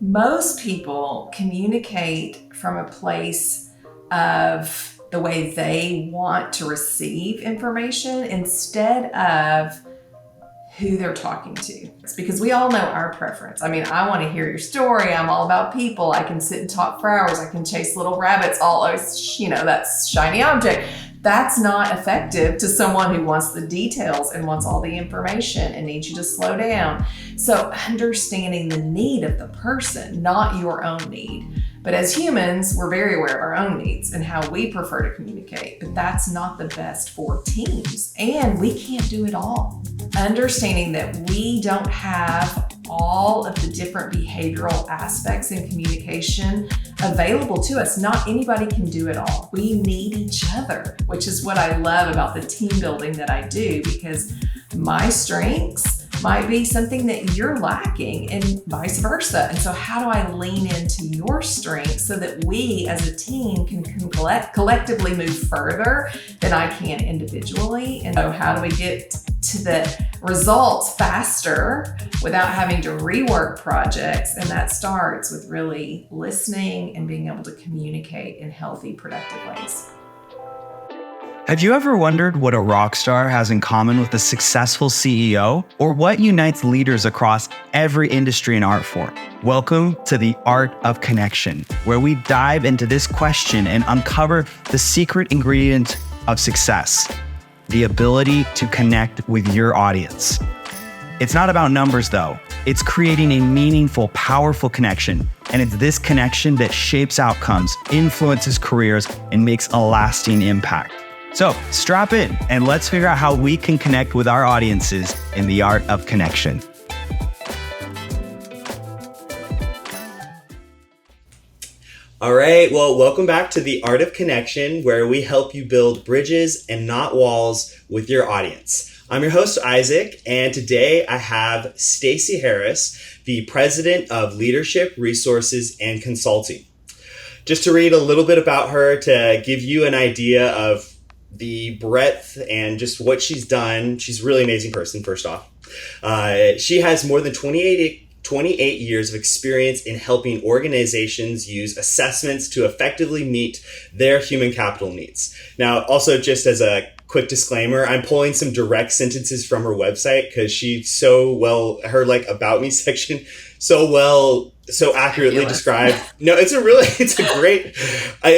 Most people communicate from a place of the way they want to receive information instead of who they're talking to. It's because we all know our preference. I mean, I want to hear your story. I'm all about people. I can sit and talk for hours. I can chase little rabbits, that's shiny object. That's not effective to someone who wants the details and wants all the information and needs you to slow down. So understanding the need of the person, not your own need. But as humans, we're very aware of our own needs and how we prefer to communicate, but that's not the best for teams. And we can't do it all. Understanding that we don't have all of the different behavioral aspects in communication available to us. Not anybody can do it all. We need each other, which is what I love about the team building that I do, because my strengths might be something that you're lacking and vice versa. And so how do I lean into your strengths so that we as a team can collectively move further than I can individually? And so how do we get to the results faster without having to rework projects? And that starts with really listening and being able to communicate in healthy, productive ways. Have you ever wondered what a rock star has in common with a successful CEO, or what unites leaders across every industry and art form? Welcome to the Art of Connection, where we dive into this question and uncover the secret ingredient of success: the ability to connect with your audience. It's not about numbers though. It's creating a meaningful, powerful connection. And it's this connection that shapes outcomes, influences careers, and makes a lasting impact. So strap in and let's figure out how we can connect with our audiences in the art of connection. All right, well, welcome back to the Art of Connection, where we help you build bridges and not walls with your audience. I'm your host, Isaac, and today I have Stacey Harris, the President of Leadership, Resources, and Consulting. Just to read a little bit about her to give you an idea of the breadth and just what she's done. She's a really amazing person, first off. She has more than 28 years of experience in helping organizations use assessments to effectively meet their human capital needs. Now, also just as a quick disclaimer, I'm pulling some direct sentences from her website because she's her about me section so accurately described. No, it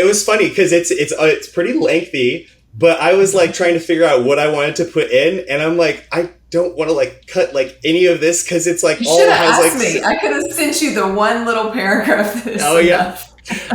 was funny because it's pretty lengthy. But I was trying to figure out what I wanted to put in, and I'm like, I don't want to cut any of this because it's you all it has asked me. I could have sent you the one little paragraph. That is enough.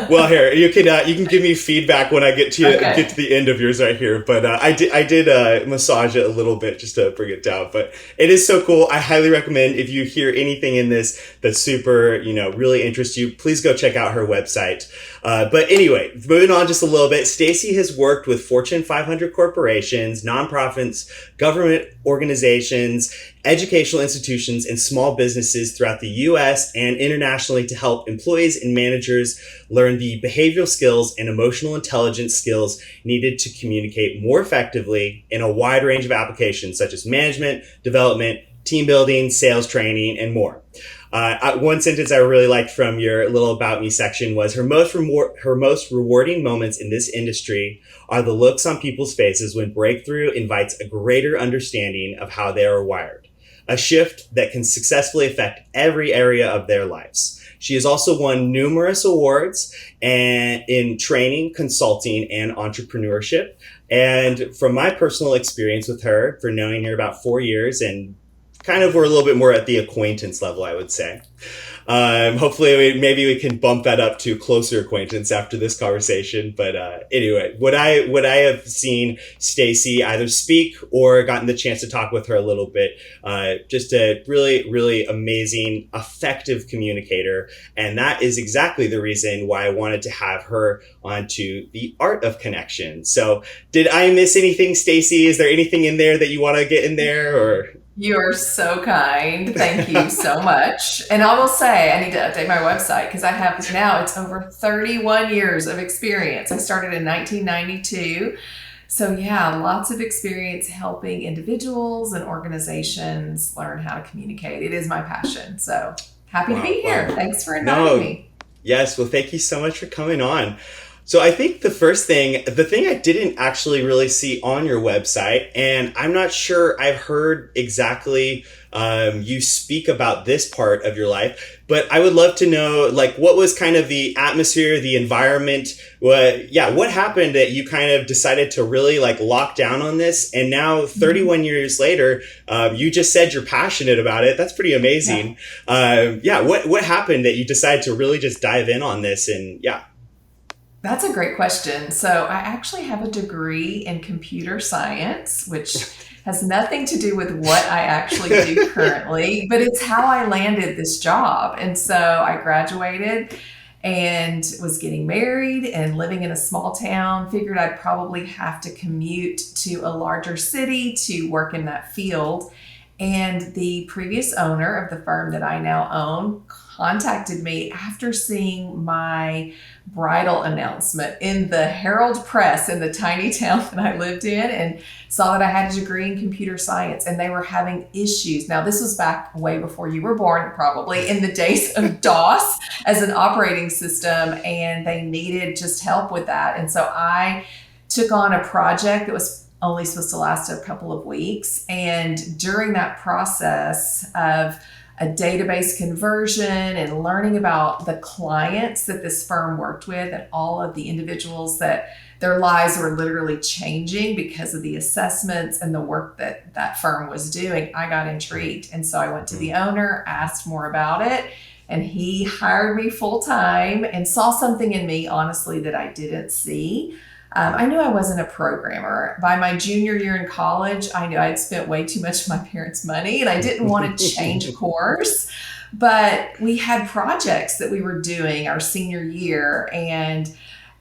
Well, here you can give me feedback when I get to the end of yours right here. But I did massage it a little bit just to bring it down. But it is so cool. I highly recommend, if you hear anything in this that's super really interests you, please go check out her website. But anyway, moving on just a little bit, Stacey has worked with Fortune 500 corporations, nonprofits, government organizations, educational institutions, and small businesses throughout the U.S. and internationally to help employees and managers learn the behavioral skills and emotional intelligence skills needed to communicate more effectively in a wide range of applications such as management, development, team building, sales training, and more. One sentence I really liked from your little about me section was her most rewarding moments in this industry are the looks on people's faces when breakthrough invites a greater understanding of how they are wired, a shift that can successfully affect every area of their lives. She has also won numerous awards in training, consulting, and entrepreneurship. And from my personal experience with her, for knowing her about 4 years, and kind of we're a little bit more at the acquaintance level, I would say. Hopefully maybe we can bump that up to closer acquaintance after this conversation. But anyway, what I have seen Stacey either speak or gotten the chance to talk with her a little bit, just a really, really amazing, effective communicator. And that is exactly the reason why I wanted to have her onto the Art of Connection. So did I miss anything, Stacey? Is there anything in there that you want to get in there, or? You are so kind. Thank you so much. And I will say, I need to update my website because I have now, it's over 31 years of experience. I started in 1992. So yeah, lots of experience helping individuals and organizations learn how to communicate. It is my passion. So Happy to be here. Wow. Thanks for inviting me. Yes. Well, thank you so much for coming on. So I think the thing I didn't actually really see on your website, and I'm not sure I've heard exactly you speak about this part of your life, but I would love to know, like, what was kind of the atmosphere, the environment, what happened that you kind of decided to really like lock down on this? And now 31 years later, you just said you're passionate about it. That's pretty amazing. What happened that you decided to really just dive in on this? And That's a great question. So I actually have a degree in computer science, which has nothing to do with what I actually do currently, but it's how I landed this job. And so I graduated and was getting married and living in a small town, figured I'd probably have to commute to a larger city to work in that field. And the previous owner of the firm that I now own contacted me after seeing my bridal announcement in the Herald Press in the tiny town that I lived in, and saw that I had a degree in computer science, and they were having issues. Now, this was back way before you were born, probably in the days of DOS as an operating system, and they needed just help with that. And so I took on a project that was only supposed to last a couple of weeks. And during that process of a database conversion and learning about the clients that this firm worked with and all of the individuals that their lives were literally changing because of the assessments and the work that that firm was doing, I got intrigued. And so I went to the owner, asked more about it, and he hired me full time and saw something in me, honestly, that I didn't see. I knew I wasn't a programmer. By my junior year in college, I knew I'd spent way too much of my parents' money and I didn't want to change course. But we had projects that we were doing our senior year, and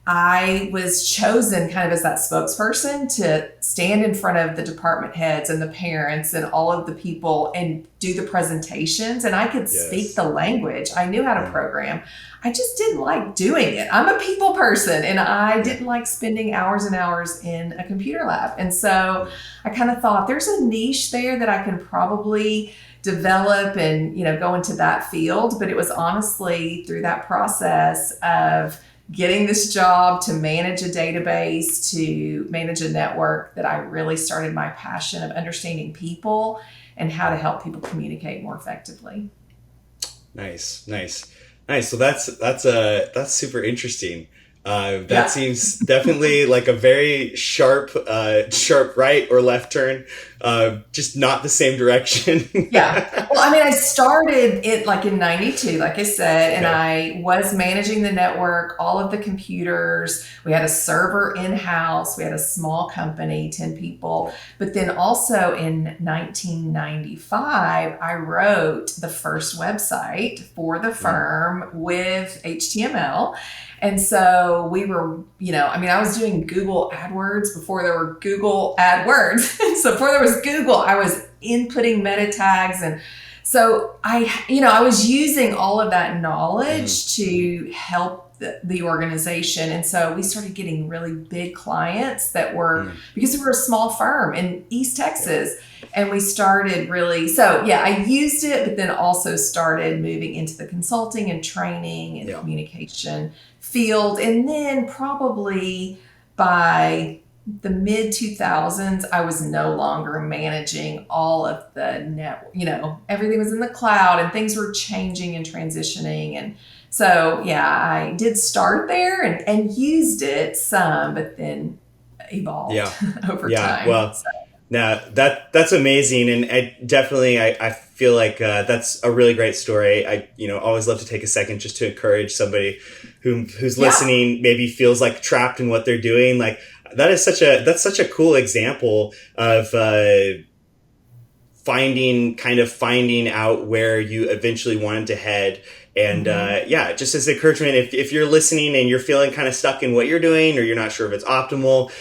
I was chosen kind of as that spokesperson to stand in front of the department heads and the parents and all of the people and do the presentations. And I could speak the language. I knew how to program. I just didn't like doing it. I'm a people person, and I didn't like spending hours and hours in a computer lab. And so I kind of thought there's a niche there that I can probably develop and, go into that field. But it was honestly through that process of getting this job to manage a database, to manage a network, that I really started my passion of understanding people and how to help people communicate more effectively. Nice. So that's super interesting. That seems definitely like a very sharp right or left turn, just not the same direction. Yeah. Well, I started it like in 92, like I said, and I was managing the network, all of the computers. We had a server in-house. We had a small company, 10 people. But then also in 1995, I wrote the first website for the firm with HTML. And so we were, I was doing Google AdWords before there were Google AdWords. So before there was Google, I was inputting meta tags. And so I was using all of that knowledge to help the organization. And so we started getting really big clients that were, because we were a small firm in East Texas. And we started I used it, but then also started moving into the consulting and training and communication field. And then probably by the mid 2000s, I was no longer managing all of the network, everything was in the cloud and things were changing and transitioning. And so, I did start there and used it some, but then evolved over time. Well, now that's amazing. And I feel like that's a really great story. I always love to take a second just to encourage somebody who's listening, maybe feels like trapped in what they're doing. Like that's such a cool example of finding out where you eventually wanted to head. And just as encouragement, if you're listening and you're feeling kind of stuck in what you're doing, or you're not sure if it's optimal,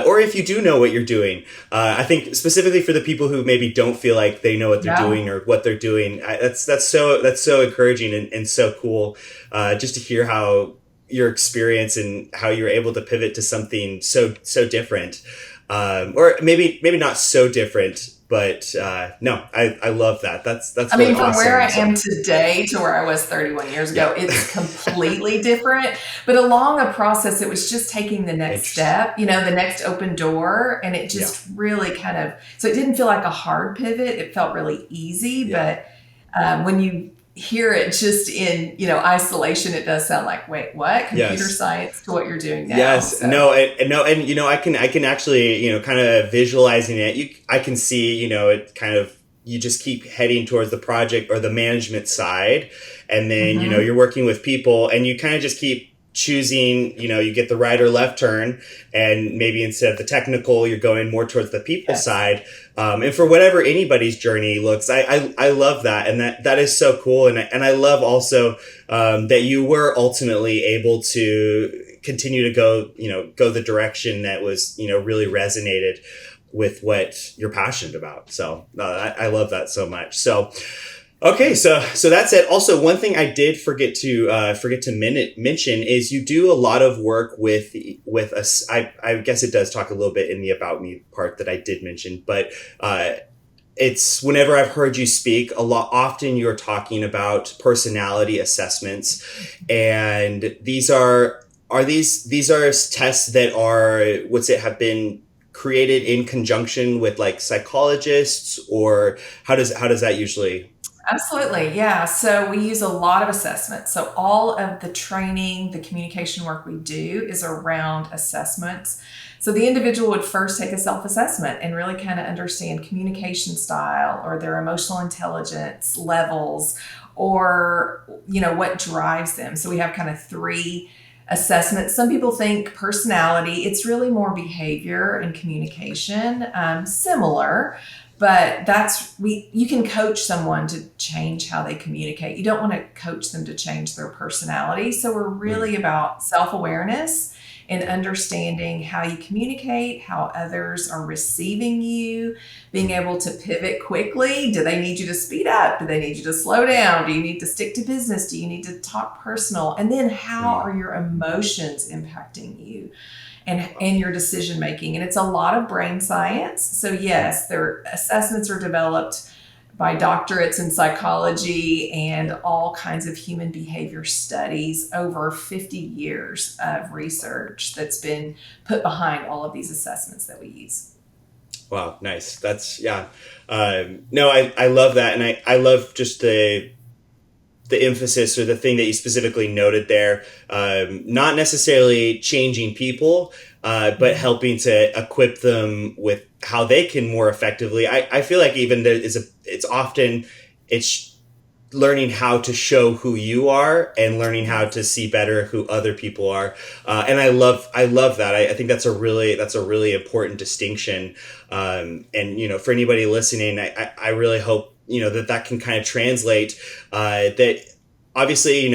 or if you do know what you're doing, I think specifically for the people who maybe don't feel like they know what they're doing or what they're doing, that's so encouraging and so cool, just to hear how your experience and how you're able to pivot to something so different, or maybe not so different. But no, I love that. That's I mean, from awesome. where I am today to where I was 31 years ago, it's completely different. But along a process, it was just taking the next step, the next open door. And it just really so it didn't feel like a hard pivot. It felt really easy. But when you hear it just in, isolation, it does sound like, wait, what? Computer science to what you're doing now. Yes. So. No, I can actually, kind of visualizing it. I can see, it kind of, you just keep heading towards the project or the management side. And then, you're working with people and you kind of just keep choosing, you get the right or left turn, and maybe instead of the technical, you're going more towards the people side. And for whatever anybody's journey looks, I love that. And that is so cool. And I love also, that you were ultimately able to continue to go the direction that was, really resonated with what you're passionate about. So I love that so much. So, okay, so that's it. Also, one thing I did forget to mention is you do a lot of work with us. I guess it does talk a little bit in the about me part that I did mention, but it's whenever I've heard you speak often you're talking about personality assessments, and these are tests that are have been created in conjunction with like psychologists, or how does that usually? Absolutely. Yeah. So we use a lot of assessments. So all of the training, the communication work we do is around assessments. So the individual would first take a self-assessment and really kind of understand communication style or their emotional intelligence levels, or, what drives them. So we have kind of 3 assessments. Some people think personality. It's really more behavior and communication, similar. But you can coach someone to change how they communicate. You don't want to coach them to change their personality. So we're really about self-awareness and understanding how you communicate, how others are receiving you, being able to pivot quickly. Do they need you to speed up? Do they need you to slow down? Do you need to stick to business? Do you need to talk personal? And then how are your emotions impacting you? And your decision making. And it's a lot of brain science. So yes, their assessments are developed by doctorates in psychology and all kinds of human behavior studies, over 50 years of research that's been put behind all of these assessments that we use. Wow, nice. That's, no, I love that. And I love just the emphasis or the thing that you specifically noted there, not necessarily changing people, but helping to equip them with how they can more effectively. I feel like even it's learning how to show who you are and learning how to see better who other people are. And I love that. I think that's a really important distinction. And, for anybody listening, I really hope, that can kind of translate, that obviously,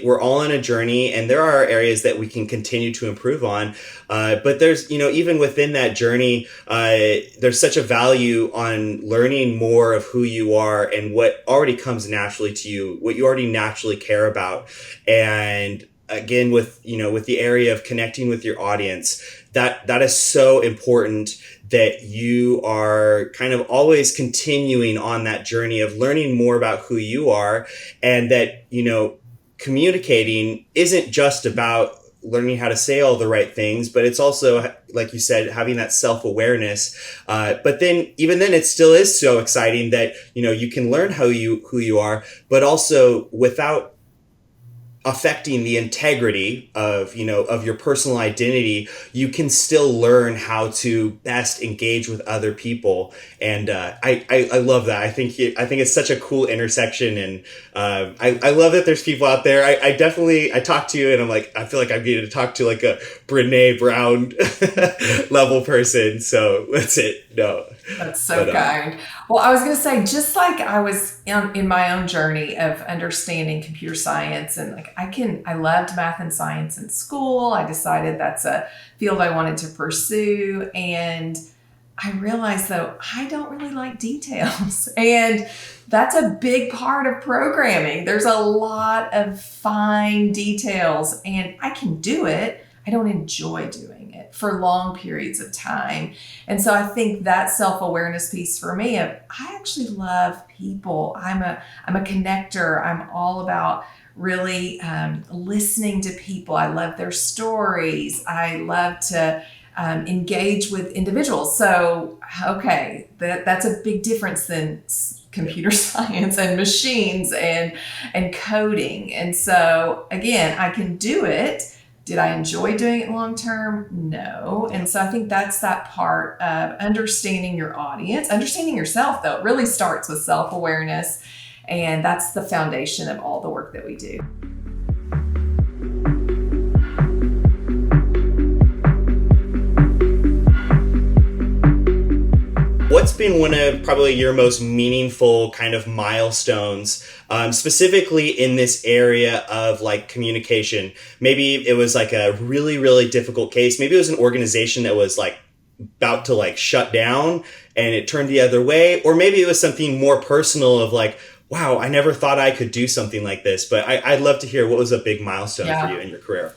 we're all on a journey, and there are areas that we can continue to improve on. But there's, even within that journey, there's such a value on learning more of who you are and what already comes naturally to you, what you already naturally care about. And again, with the area of connecting with your audience, that is so important, that you are kind of always continuing on that journey of learning more about who you are, and that, communicating isn't just about learning how to say all the right things, but it's also, like you said, having that self-awareness. But then, even then, it still is so exciting that, you can learn who you are, but also without affecting the integrity of your personal identity, you can still learn how to best engage with other people. And I love that. I think it's such a cool intersection, and I love that there's people out there. I talk to you and I'm like, I feel like I'm getting to talk to like a Brene Brown level person. So that's it. No, that's so kind. Well, I was going to say, just like I was in my own journey of understanding computer science, and like I loved math and science in school. I decided that's a field I wanted to pursue. And I realized, though, I don't really like details. And that's a big part of programming. There's a lot of fine details, and I can do it. I don't enjoy doing it for long periods of time. And so I think that self-awareness piece for me of, I actually love people. I'm a connector. I'm all about really listening to people. I love their stories. I love to engage with individuals. So, okay, that's a big difference than computer science and machines and coding. And so again, I can do it. Did I enjoy doing it long term? No. And so I think that's that part of understanding your audience, understanding yourself, though. It really starts with self-awareness. And that's the foundation of all the work that we do. What's been one of probably your most meaningful kind of milestones, specifically in this area of like communication? Maybe it was like a really, really difficult case. Maybe it was an organization that was like about to like shut down and it turned the other way. Or maybe it was something more personal of like, wow, I never thought I could do something like this. But I'd love to hear what was a big milestone for you in your career.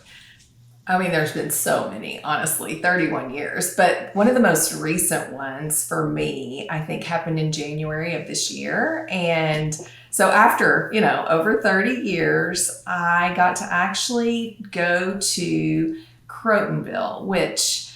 I mean, there's been so many, honestly, 31 years. But one of the most recent ones for me, I think happened in January of this year. And so after, over 30 years, I got to actually go to Crotonville, which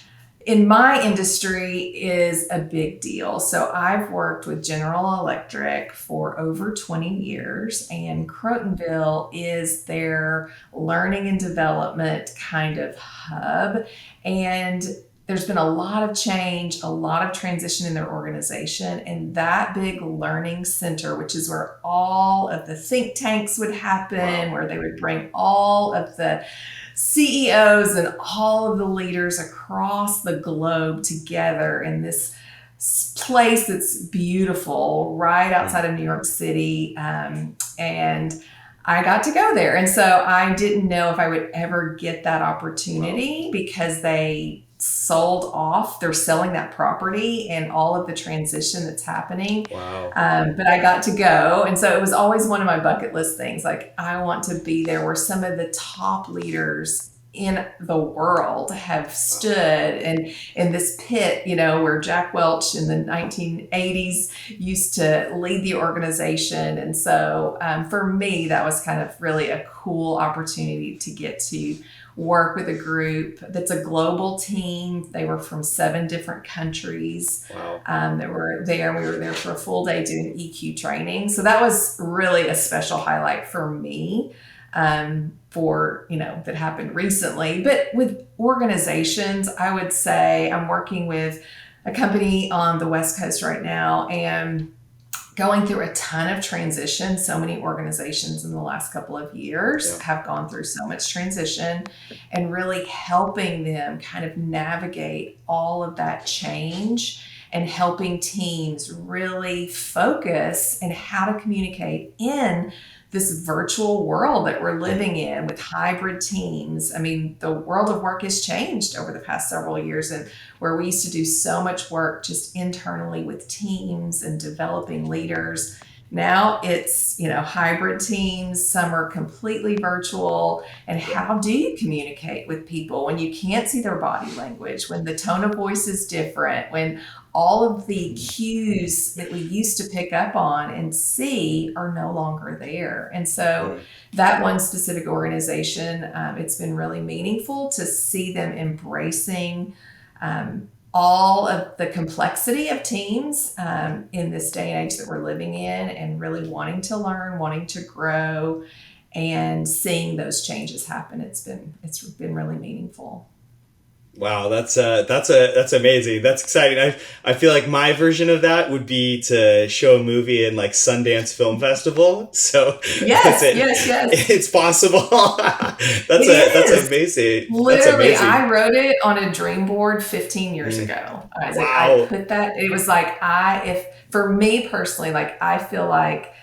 in my industry is a big deal. So I've worked with General Electric for over 20 years, and Crotonville is their learning and development kind of hub. And there's been a lot of change, a lot of transition in their organization, and that big learning center, which is where all of the think tanks would happen, where they would bring all of the CEOs and all of the leaders across the globe together in this place that's beautiful right outside of New York City. And I got to go there. And so I didn't know if I would ever get that opportunity because they sold off. They're selling that property and all of the transition that's happening. Wow. But I got to go. And so it was always one of my bucket list things. Like, I want to be there where some of the top leaders in the world have stood, and in this pit, where Jack Welch in the 1980s used to lead the organization. And so for me, that was kind of really a cool opportunity to get to work with a group that's a global team. They were from 7 different countries. Wow. That were there. We were there for a full day doing EQ training. So that was really a special highlight for me, that happened recently. But with organizations, I would say I'm working with a company on the West Coast right now and going through a ton of transition. So many organizations in the last couple of years have gone through so much transition, and really helping them kind of navigate all of that change and helping teams really focus on how to communicate in this virtual world that we're living in with hybrid teams. I mean, the world of work has changed over the past several years, and where we used to do so much work just internally with teams and developing leaders. Now it's, hybrid teams. Some are completely virtual. And how do you communicate with people when you can't see their body language, when the tone of voice is different, when all of the cues that we used to pick up on and see are no longer there? And so that one specific organization, it's been really meaningful to see them embracing all of the complexity of teams in this day and age that we're living in, and really wanting to learn, wanting to grow, and seeing those changes happen. It's been really meaningful. Wow, that's amazing. That's exciting. I feel like my version of that would be to show a movie in like Sundance Film Festival. So yes, it's possible. That's amazing. Literally, that's amazing. I wrote it on a dream board 15 years ago. I put that. It was like if for me personally, like I feel like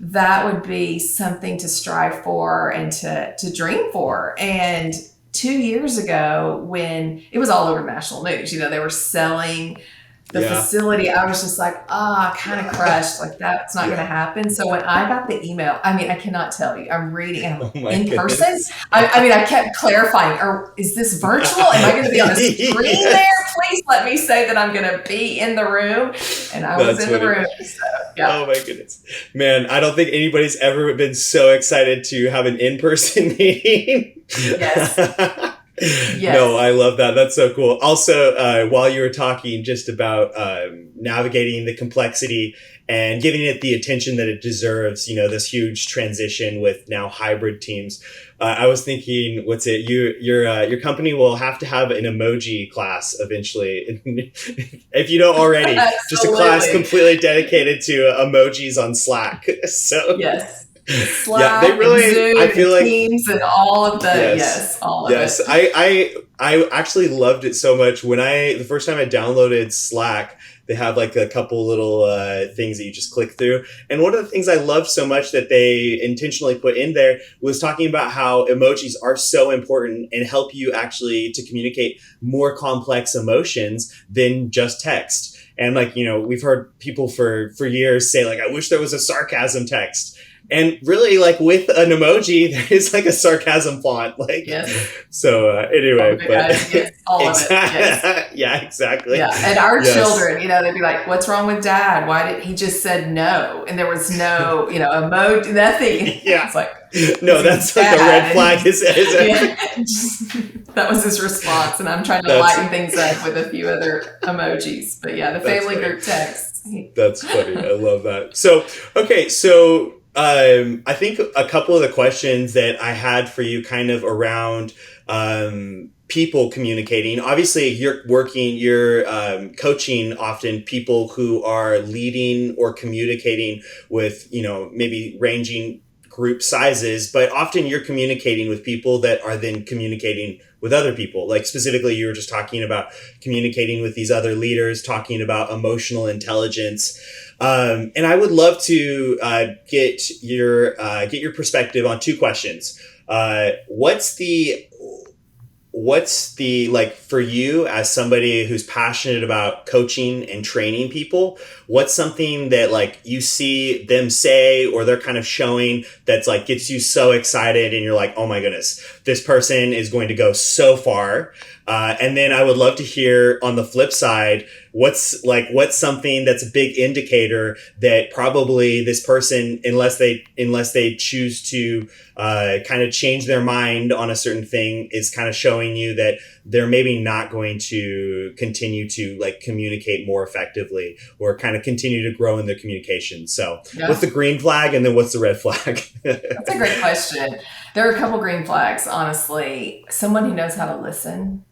that would be something to strive for and to dream for. And 2 years ago, when it was all over national news, they were selling the facility, I was just like, kind of crushed. Like that's not going to happen. So when I got the email, I mean, I cannot tell you, I'm reading in person. I mean, I kept clarifying, or is this virtual? Am I going to be on a screen there? Please let me say that I'm going to be in the room. And I was in the room. So, yeah. Oh my goodness, man. I don't think anybody's ever been so excited to have an in-person meeting. Yes. Yes. No, I love that. That's so cool. Also, while you were talking just about navigating the complexity and giving it the attention that it deserves, this huge transition with now hybrid teams, I was thinking, your company will have to have an emoji class eventually, if you don't already. Just a class completely dedicated to emojis on Slack. So yes. Slack, they really, and Zoom, I feel like Teams, and all of the all of it. I actually loved it so much when the first time I downloaded Slack. They have like a couple little things that you just click through, and one of the things I loved so much that they intentionally put in there was talking about how emojis are so important and help you actually to communicate more complex emotions than just text. And like we've heard people for years say like, I wish there was a sarcasm text. And really, like with an emoji, there is like a sarcasm font. Like, so anyway, all of it. Yes. Yeah, exactly. Yeah, and our children, they'd be like, "What's wrong with Dad? Why did he just said no?" And there was no, emoji, nothing. Yeah, it's like no, that's like a red flag. That was his response, and I'm trying to lighten things up with a few other emojis. But yeah, the family group text. That's funny. I love that. So okay, so. I think a couple of the questions that I had for you kind of around people communicating. Obviously, you're coaching often people who are leading or communicating with, maybe ranging group sizes, but often you're communicating with people that are then communicating with other people. Like specifically, you were just talking about communicating with these other leaders, talking about emotional intelligence. And I would love to get your perspective on two questions. What's the like for you as somebody who's passionate about coaching and training people? What's something that like you see them say or they're kind of showing that's like gets you so excited and you're like, oh my goodness, this person is going to go so far. And then I would love to hear on the flip side, what's something that's a big indicator that probably this person, unless they choose to kind of change their mind on a certain thing, is kind of showing you that they're maybe not going to continue to like communicate more effectively or kind of continue to grow in their communication. So what's the green flag and then what's the red flag? That's a great question. There are a couple green flags, honestly. Someone who knows how to listen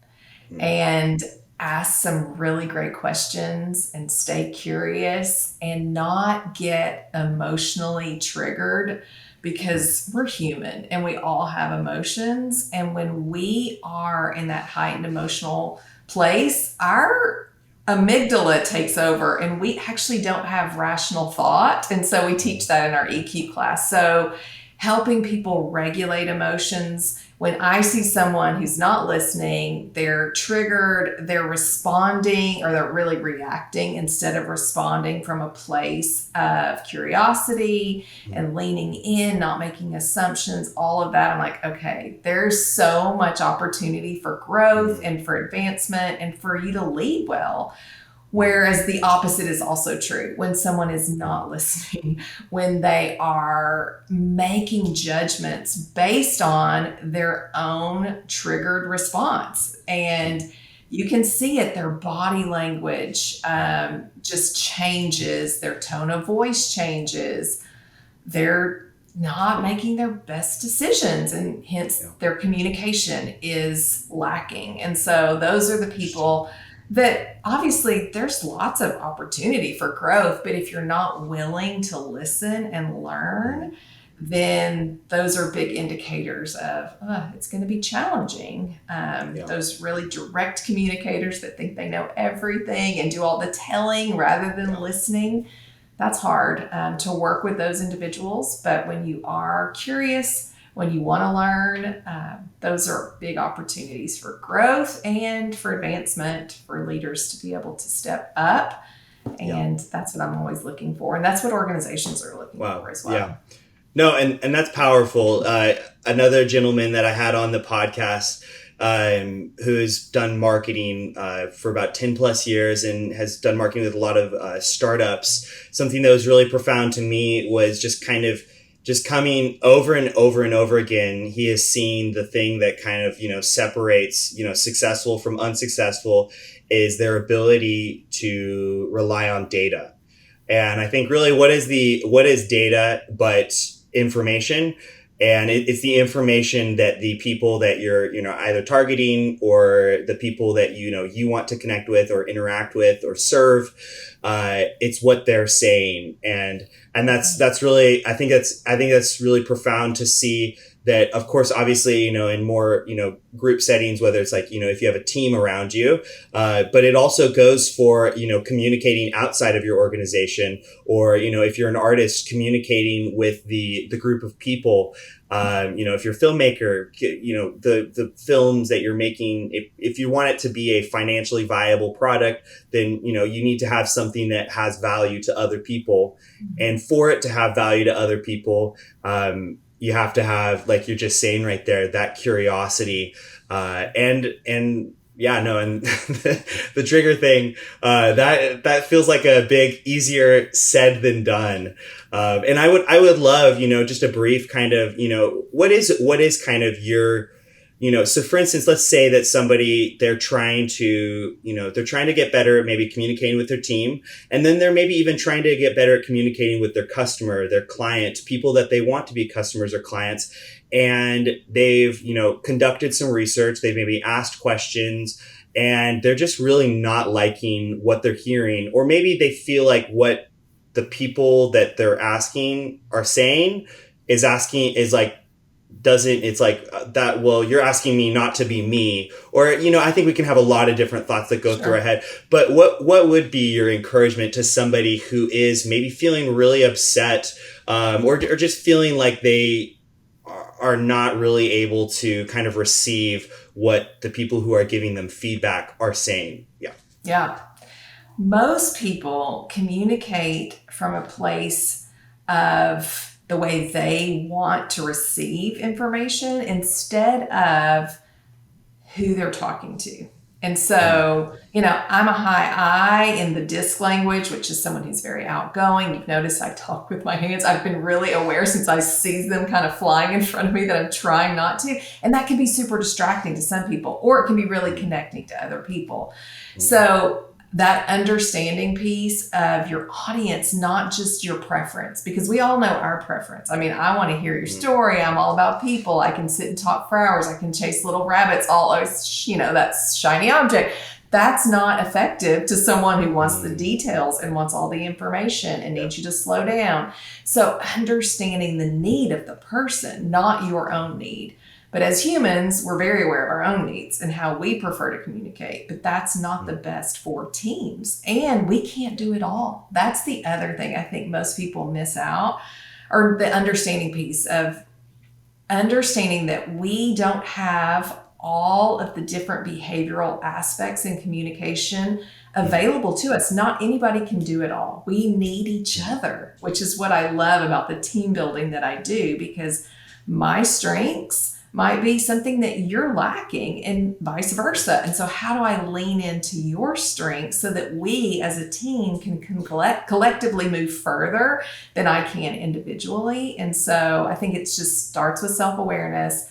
and ask some really great questions and stay curious and not get emotionally triggered, because we're human and we all have emotions. And when we are in that heightened emotional place, our amygdala takes over and we actually don't have rational thought. And so we teach that in our EQ class. So helping people regulate emotions. When I see someone who's not listening, they're triggered, they're responding, or they're really reacting instead of responding from a place of curiosity and leaning in, not making assumptions, all of that. I'm like, okay, there's so much opportunity for growth and for advancement and for you to lead well. Whereas the opposite is also true. When someone is not listening, when they are making judgments based on their own triggered response. And you can see it, their body language just changes, their tone of voice changes. They're not making their best decisions, and hence their communication is lacking. And so those are the people that obviously there's lots of opportunity for growth, but if you're not willing to listen and learn, then those are big indicators of it's going to be challenging. Those really direct communicators that think they know everything and do all the telling rather than listening, that's hard to work with those individuals. But when you are curious, when you want to learn, those are big opportunities for growth and for advancement for leaders to be able to step up. And that's what I'm always looking for. And that's what organizations are looking for as well. Yeah. No, and that's powerful. Another gentleman that I had on the podcast who's done marketing for about 10 plus years and has done marketing with a lot of startups. Something that was really profound to me was just coming over and over and over again. He has seen the thing that kind of, separates, successful from unsuccessful is their ability to rely on data. And I think really what is data but information? And it's the information that the people that you're, either targeting or the people that, you want to connect with or interact with or serve. It's what they're saying. And that's really, I think that's really profound to see that, of course, obviously, in more, group settings, whether it's like, if you have a team around you, but it also goes for, communicating outside of your organization or, if you're an artist, communicating with the group of people, if you're a filmmaker, the films that you're making, if you want it to be a financially viable product, then, you need to have something that has value to other people. And for it to have value to other people, you have to have, like you're just saying right there, that curiosity, and the trigger thing, that feels like a big, easier said than done. And I would love, just a brief kind of, what is kind of your, so for instance, let's say that somebody, they're trying to get better at maybe communicating with their team. And then they're maybe even trying to get better at communicating with their customer, their client, people that they want to be customers or clients. And they've, conducted some research. They've maybe asked questions and they're just really not liking what they're hearing. Or maybe they feel like what the people that they're asking are saying is like, well, you're asking me not to be me, or, I think we can have a lot of different thoughts that go through our head, but what would be your encouragement to somebody who is maybe feeling really upset, or just feeling like they are not really able to kind of receive what the people who are giving them feedback are saying? Yeah. Most people communicate from a place of the way they want to receive information instead of who they're talking to. And so, I'm a high I in the disc language, which is someone who's very outgoing. You've noticed I talk with my hands. I've been really aware since I see them kind of flying in front of me that I'm trying not to. And that can be super distracting to some people, or it can be really connecting to other people. So that understanding piece of your audience, not just your preference, because we all know our preference. I mean, I want to hear your story. I'm all about people. I can sit and talk for hours. I can chase little rabbits, that's shiny object. That's not effective to someone who wants the details and wants all the information and needs you to slow down. So understanding the need of the person, not your own need. But as humans, we're very aware of our own needs and how we prefer to communicate, but that's not the best for teams. And we can't do it all. That's the other thing I think most people miss out, or the understanding piece of understanding that we don't have all of the different behavioral aspects in communication available to us. Not anybody can do it all. We need each other, which is what I love about the team building that I do, because my strengths might be something that you're lacking and vice versa. And so how do I lean into your strengths so that we as a team can collectively move further than I can individually? And so I think it just starts with self-awareness,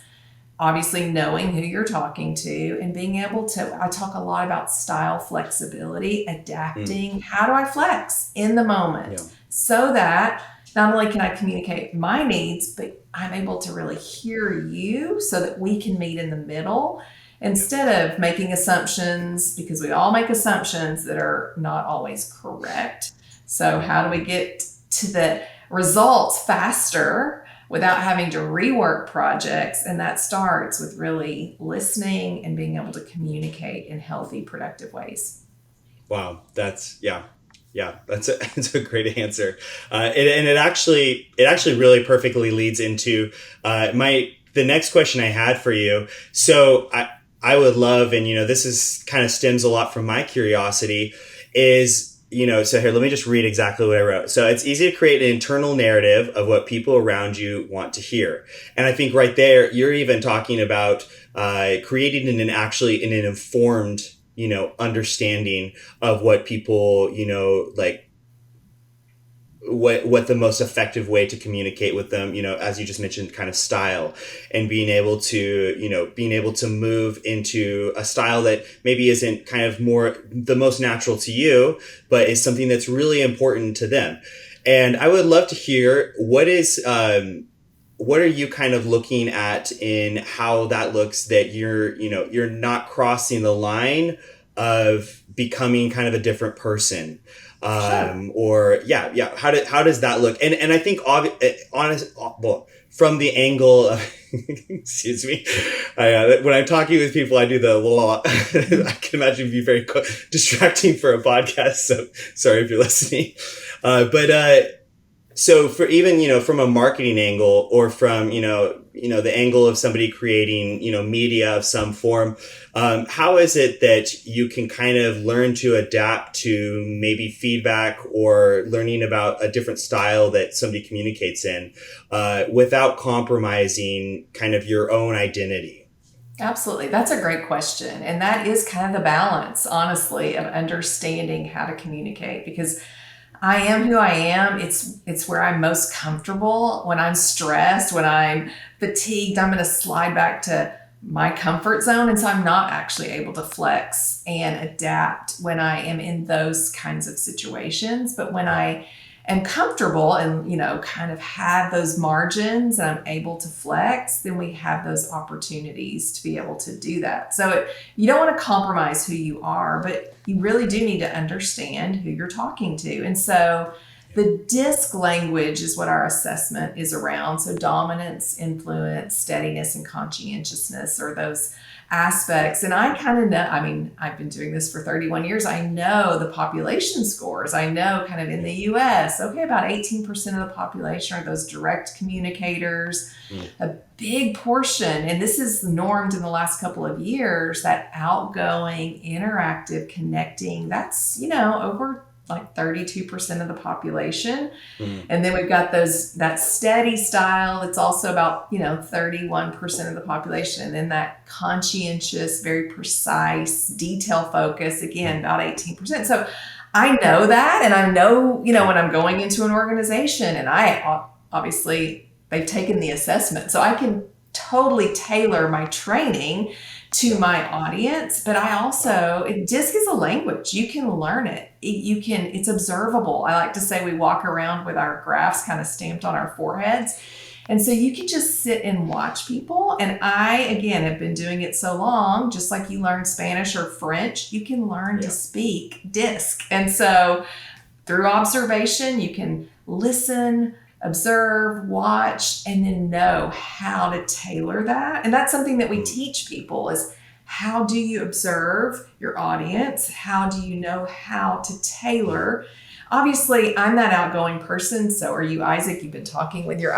obviously knowing who you're talking to and being able to, I talk a lot about style flexibility, adapting. How do I flex in the moment so that not only can I communicate my needs, but I'm able to really hear you so that we can meet in the middle instead of making assumptions, because we all make assumptions that are not always correct. So how do we get to the results faster without having to rework projects? And that starts with really listening and being able to communicate in healthy, productive ways. Wow. Yeah, that's a great answer. It actually really perfectly leads into the next question I had for you. So I would love, and this is kind of stems a lot from my curiosity, is so here, let me just read exactly what I wrote. So it's easy to create an internal narrative of what people around you want to hear, and I think right there you're even talking about creating an informed understanding of what people, like what the most effective way to communicate with them, as you just mentioned, kind of style, and being able to move into a style that maybe isn't kind of more the most natural to you, but is something that's really important to them. And I would love to hear what are you kind of looking at in how that looks, that you're not crossing the line of becoming kind of a different person, Sure. or how does that look? And I think from the angle of, excuse me, when I'm talking with people, I do the law. I can imagine it'd be very distracting for a podcast, so sorry if you're listening, but so for even, from a marketing angle, or from, the angle of somebody creating, media of some form, how is it that you can kind of learn to adapt to maybe feedback or learning about a different style that somebody communicates in, without compromising kind of your own identity? Absolutely. That's a great question. And that is kind of the balance, honestly, of understanding how to communicate, because I am who I am. It's where I'm most comfortable. When I'm stressed, when I'm fatigued, I'm going to slide back to my comfort zone. And so I'm not actually able to flex and adapt when I am in those kinds of situations. But when I am comfortable and, kind of have those margins and I'm able to flex, then we have those opportunities to be able to do that. So you don't want to compromise who you are, but you really do need to understand who you're talking to. And so the DISC language is what our assessment is around. So dominance, influence, steadiness, and conscientiousness are those aspects. And I kind of know, I've been doing this for 31 years. I know the population scores. I know kind of in the US, okay, about 18% of the population are those direct communicators. A big portion, and this is normed in the last couple of years, that outgoing, interactive, connecting, that's, over like 32% of the population. And then we've got that steady style. It's also about, 31% of the population. And then that conscientious, very precise, detail focus, again, about 18%. So I know that. And I know, when I'm going into an organization, and I obviously, they've taken the assessment. So I can totally tailor my training to my audience, but I also, DISC is a language. You can learn it. It's observable. I like to say we walk around with our graphs kind of stamped on our foreheads. And so you can just sit and watch people. And I, again, have been doing it so long, just like you learn Spanish or French, you can learn to speak DISC. And so through observation, you can listen, observe, watch, and then know how to tailor that. And that's something that we teach people, is how do you observe your audience? How do you know how to tailor? Obviously, I'm that outgoing person. So are you, Isaac. You've been talking with your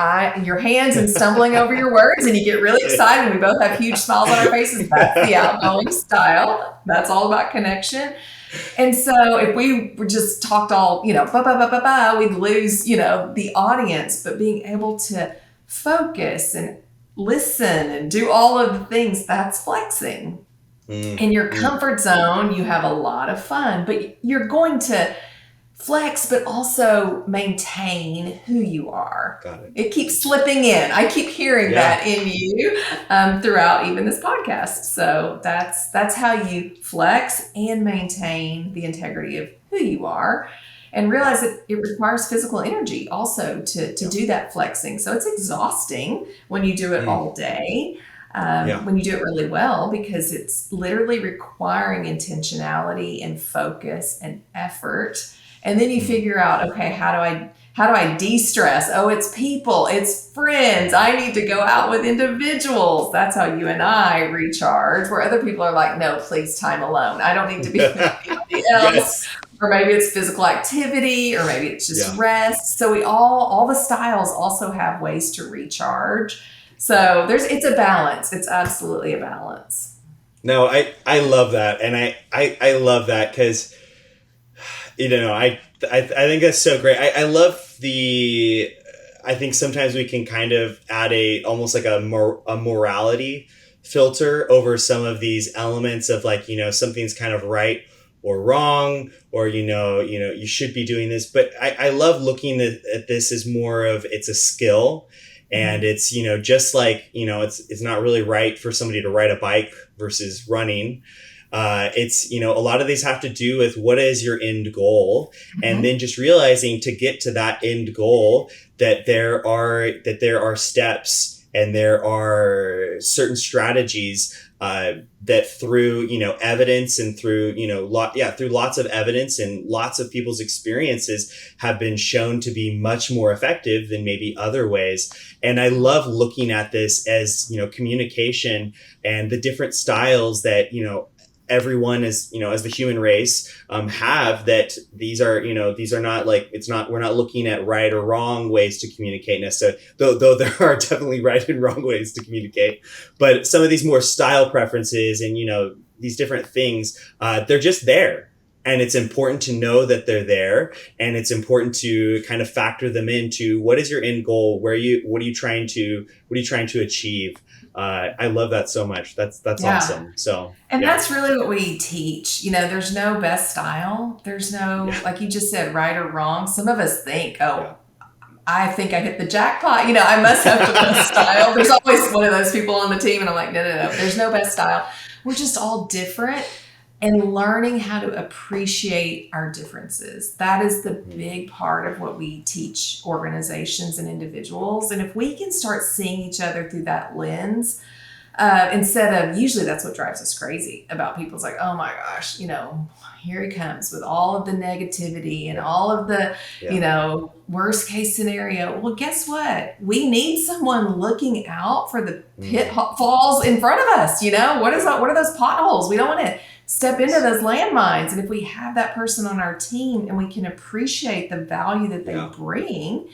hands and stumbling over your words, and you get really excited. And we both have huge smiles on our faces. That's the outgoing style. That's all about connection. And so if we just talked all, we'd lose, the audience. But being able to focus and listen and do all of the things, that's flexing. In your comfort zone, you have a lot of fun, but you're going to flex, but also maintain who you are. Got it. It keeps slipping in. I keep hearing that in you throughout even this podcast. So that's how you flex and maintain the integrity of who you are, and realize that it requires physical energy also to do that flexing. So it's exhausting when you do it all day. When you do it really well, because it's literally requiring intentionality and focus and effort. And then you figure out, okay, how do I de-stress? Oh, it's people, it's friends. I need to go out with individuals. That's how you and I recharge, where other people are like, no, please, time alone. I don't need to be with anybody else. or maybe it's physical activity, or maybe it's just rest. So all the styles also have ways to recharge. So it's a balance. It's absolutely a balance. No, I love that. And I love that because, I think that's so great. I love I think sometimes we can kind of add almost like a morality filter over some of these elements of like, something's kind of right or wrong, or, you should be doing this. But I love looking at this as more of, it's a skill. And it's, just like, it's not really right for somebody to ride a bike versus running. It's, a lot of these have to do with what is your end goal, and then just realizing to get to that end goal that there are steps and there are certain strategies that through, evidence and through, through lots of evidence and lots of people's experiences have been shown to be much more effective than maybe other ways. And I love looking at this as, communication and the different styles that, everyone is, as the human race, have, that these are not like, we're not looking at right or wrong ways to communicate necessarily, though there are definitely right and wrong ways to communicate. But some of these more style preferences and, these different things, they're just there. And it's important to know that they're there, and it's important to kind of factor them into what is your end goal? What are you trying to achieve? I love that so much. That's awesome. So, and that's really what we teach. There's no best style. There's no, like you just said, right or wrong. Some of us think, I think I hit the jackpot. I must have the best style. There's always one of those people on the team, and I'm like, no. There's no best style. We're just all different. And learning how to appreciate our differences. That is the big part of what we teach organizations and individuals. And if we can start seeing each other through that lens, instead of, usually that's what drives us crazy about people. It's like, oh my gosh, here he comes with all of the negativity and all of the, worst case scenario. Well, guess what? We need someone looking out for the pitfalls in front of us. What are those potholes? We don't want to step into those landmines. And if we have that person on our team and we can appreciate the value that they bring,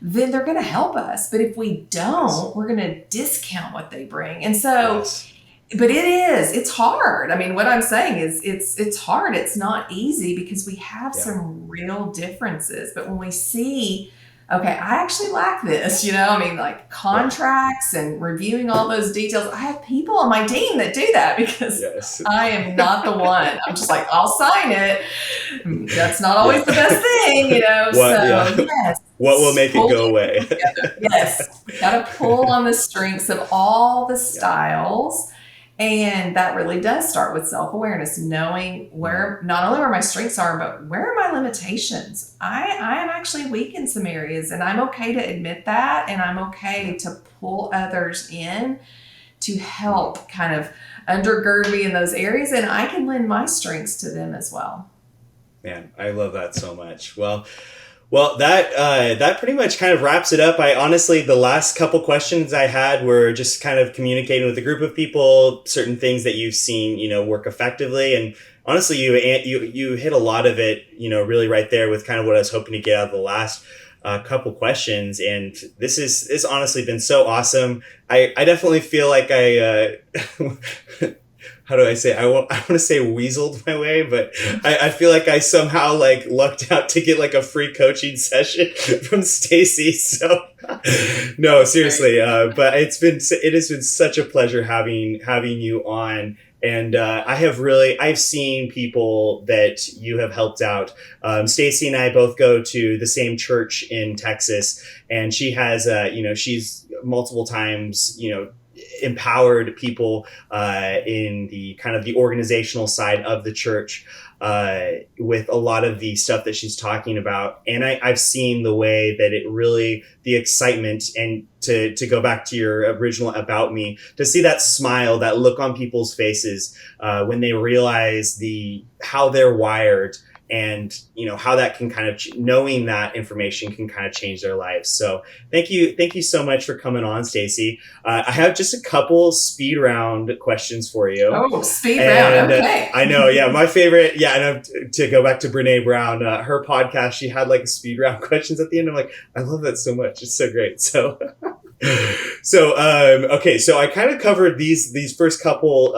then they're going to help us. But if we don't, we're going to discount what they bring. And so, but it's hard. I mean, what I'm saying is it's hard. It's not easy because we have some real differences. But when we see, okay, I actually lack this, like contracts and reviewing all those details. I have people on my team that do that because I am not the one. I'm just like, I'll sign it. That's not always the best thing, What will make it go away? Yes. Got to pull on the strengths of all the styles. And that really does start with self-awareness, knowing not only where my strengths are, but where are my limitations? I am actually weak in some areas, and I'm okay to admit that. And I'm okay to pull others in to help kind of undergird me in those areas. And I can lend my strengths to them as well. Man, I love that so much. Well, that pretty much kind of wraps it up. The last couple questions I had were just kind of communicating with a group of people, certain things that you've seen, work effectively. And honestly, you hit a lot of it, really right there with kind of what I was hoping to get out of the last couple questions. And this has honestly been so awesome. I definitely feel like how do I say? I want to say weaseled my way, but I feel like I somehow lucked out to get a free coaching session from Stacey. So no, seriously. But it has been such a pleasure having you on. And I've seen people that you have helped out. Stacey and I both go to the same church in Texas, and she has, she's multiple times, empowered people in the kind of the organizational side of the church with a lot of the stuff that she's talking about. And I've seen the way that it really, the excitement, and to go back to your original about me, to see that smile, that look on people's faces when they realize how they're wired and how that can kind of knowing that information can kind of change their lives. So thank you so much for coming on, Stacey. I have just a couple speed round questions for you. Oh, speed round. Okay. I know. Yeah. My favorite. Yeah. And to go back to Brene Brown, her podcast, she had like speed round questions at the end. I'm like, I love that so much. It's so great. So, okay. So I kind of covered these first couple,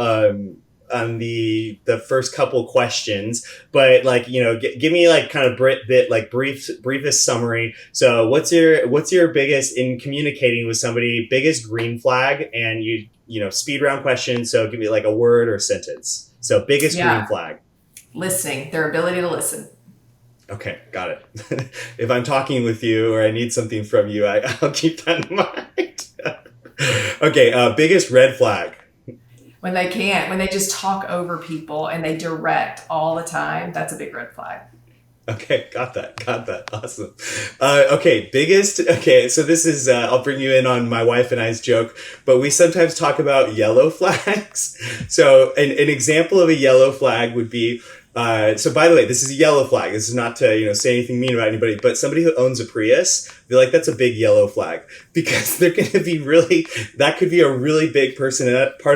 on the first couple questions, but like, give me like kind of briefest summary. So what's your biggest in communicating with somebody, biggest green flag? And speed round question. So give me like a word or sentence. So biggest green flag. Listening, their ability to listen. Okay. Got it. If I'm talking with you or I need something from you, I'll keep that in mind. Okay. Biggest red flag. When they just talk over people and they direct all the time, that's a big red flag. Okay, got that. Awesome. Okay, so this is, I'll bring you in on my wife and I's joke, but we sometimes talk about yellow flags. So an example of a yellow flag would be, so by the way, this is a yellow flag. This is not to, say anything mean about anybody, but somebody who owns a Prius, I feel like that's a big yellow flag because they're going to be that could be a really big part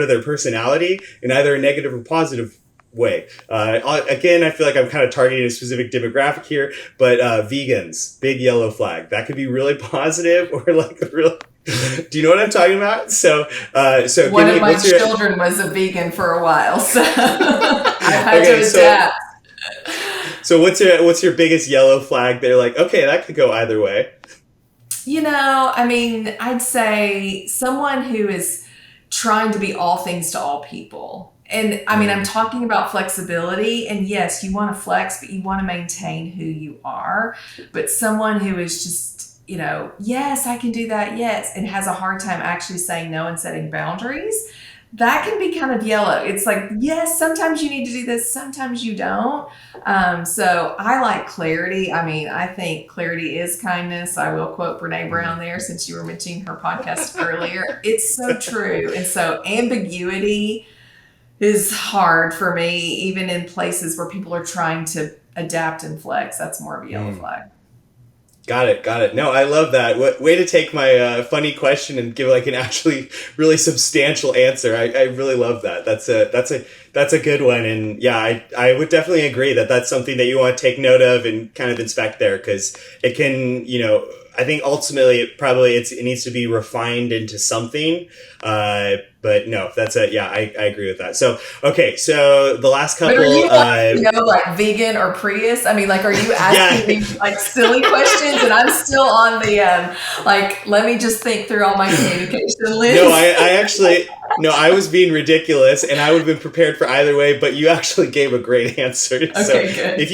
of their personality in either a negative or positive way. Again, I feel like I'm kind of targeting a specific demographic here, but vegans, big yellow flag. That could be really positive or like real. Do you know what I'm talking about? So one of my children was a vegan for a while, so I've had to adapt. So what's your biggest yellow flag? They're like, okay, that could go either way. I'd say someone who is trying to be all things to all people. And I'm talking about flexibility, and yes, you want to flex, but you want to maintain who you are. But someone who is just, yes, I can do that. Yes. And has a hard time actually saying no and setting boundaries. That can be kind of yellow. It's like, yes, sometimes you need to do this. Sometimes you don't. So I like clarity. I think clarity is kindness. I will quote Brene Brown there since you were mentioning her podcast earlier. It's so true. And so ambiguity is hard for me, even in places where people are trying to adapt and flex. That's more of a yellow flag. Got it. No, I love that. Way to take my funny question and give like an actually really substantial answer. I really love that. That's a good one. And yeah, I would definitely agree that that's something that you want to take note of and kind of inspect there, because it can, I think ultimately it needs to be refined into something. But no, I agree with that. So, okay. So the last couple, but are you like vegan or Prius? Are you asking me like silly questions and I'm still on the, let me just think through all my communication list. No, I was being ridiculous and I would have been prepared for either way, but you actually gave a great answer. Okay, so good. If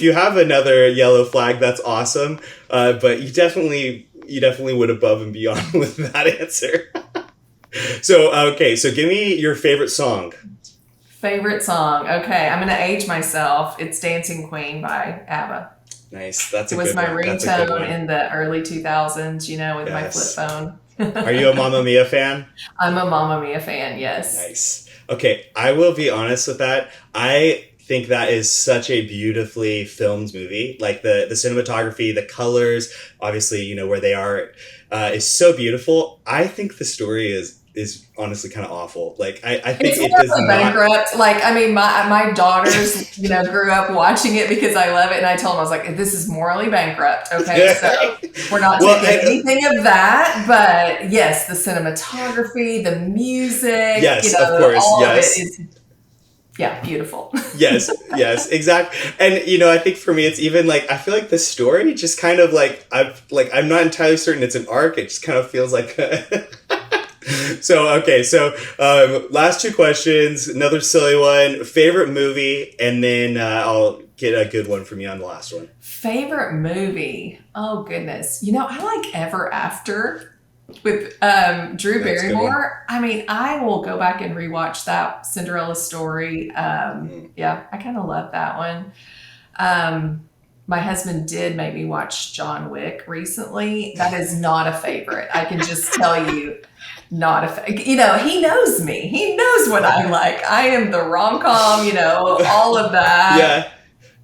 you have another yellow flag, that's awesome. But you definitely went above and beyond with that answer. So give me your favorite song. Favorite song. Okay, I'm going to age myself. It's Dancing Queen by ABBA. Nice. It was my ringtone in the early 2000s, with my flip phone. Are you a Mamma Mia fan? I'm a Mamma Mia fan, yes. Nice. Okay, I will be honest with that. I think that is such a beautifully filmed movie. Like the cinematography, the colors, obviously, where they are, is so beautiful. I think the story is honestly kind of awful. Like I think it does not. Bankrupt. My daughters, grew up watching it because I love it, and I told them, I was like, this is morally bankrupt. Okay, so we're not taking anything of that, but yes, the cinematography, the music, yes, of course, all yes. of it is. Yeah, beautiful. yes, exactly. And I think for me, it's even like I feel like the story just kind of I'm not entirely certain it's an arc. It just kind of feels like. So last two questions. Another silly one. Favorite movie, and then I'll get a good one from you on the last one. Favorite movie. Oh goodness. I like Ever After with Drew Barrymore. I will go back and rewatch that Cinderella story. Yeah, I kind of love that one. My husband did make me watch John Wick recently. That is not a favorite. I can just tell you, not a favorite. He knows me. He knows what I like. I am the rom-com, all of that.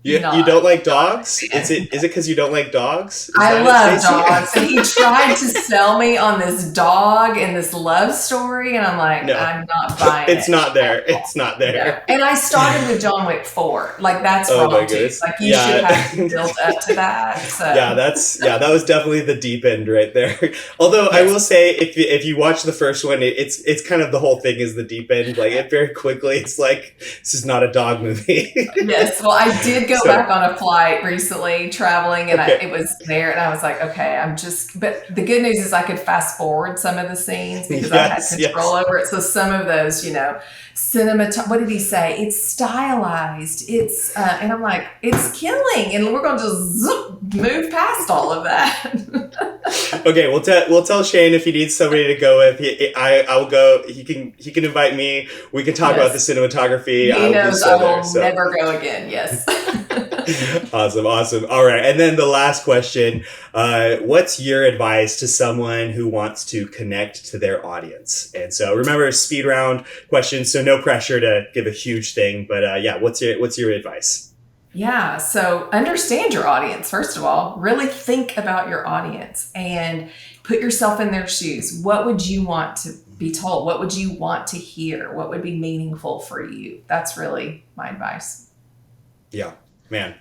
You don't like dogs? Is it because you don't like dogs? I love dogs. And he tried to sell me on this dog and this love story, and I'm like, no, I'm not buying it. It's not there. It's not there. No. And I started with John Wick 4. Like, that's wrong too. Like, you should have built up to that. So. Yeah, that was definitely the deep end right there. Although I will say, if you watch the first one, it's kind of the whole thing is the deep end. Like, it very quickly, it's like, this is not a dog movie. Yes, well, I did go back on a flight recently traveling, and it was there, and I was like, okay, but the good news is I could fast forward some of the scenes because I had control over it. So some of those, what did he say? It's stylized. It's, and I'm like, it's killing, and we're going to just move past all of that. Okay, we'll tell Shane if he needs somebody to go with. I'll go. He can invite me. We can talk about the cinematography. He knows I will never go again. Yes. Awesome. All right. And then the last question, what's your advice to someone who wants to connect to their audience? And so remember, speed round questions, so no pressure to give a huge thing, but what's your advice? Yeah. So understand your audience. First of all, really think about your audience and put yourself in their shoes. What would you want to be told? What would you want to hear? What would be meaningful for you? That's really my advice. Yeah. Man,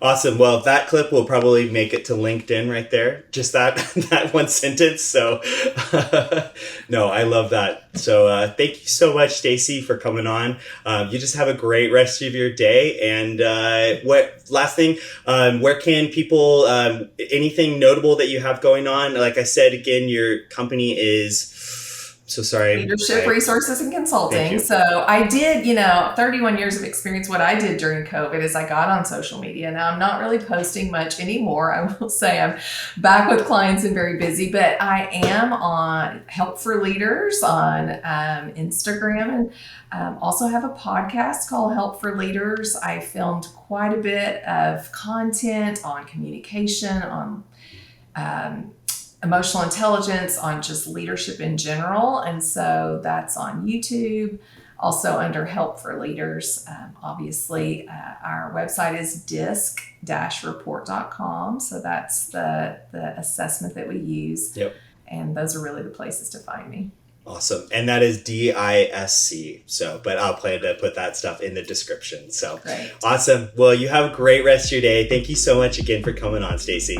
awesome. Well, that clip will probably make it to LinkedIn right there. Just that one sentence. So, no, I love that. So, thank you so much, Stacey, for coming on. You just have a great rest of your day. And last thing, where can people, anything notable that you have going on? Like I said, again, your company is... So sorry. Leadership Resources and Consulting. So I did, 31 years of experience. What I did during COVID is I got on social media. Now I'm not really posting much anymore. I will say I'm back with clients and very busy, but I am on Help for Leaders on Instagram, and also have a podcast called Help for Leaders. I filmed quite a bit of content on communication, on emotional intelligence, on just leadership in general. And so that's on YouTube, also under Help for Leaders. Obviously, our website is disc-report.com. So that's the assessment that we use. Yep. And those are really the places to find me. Awesome. And that is DISC. So, but I'll plan to put that stuff in the description. So great. Awesome. Well, you have a great rest of your day. Thank you so much again for coming on, Stacey.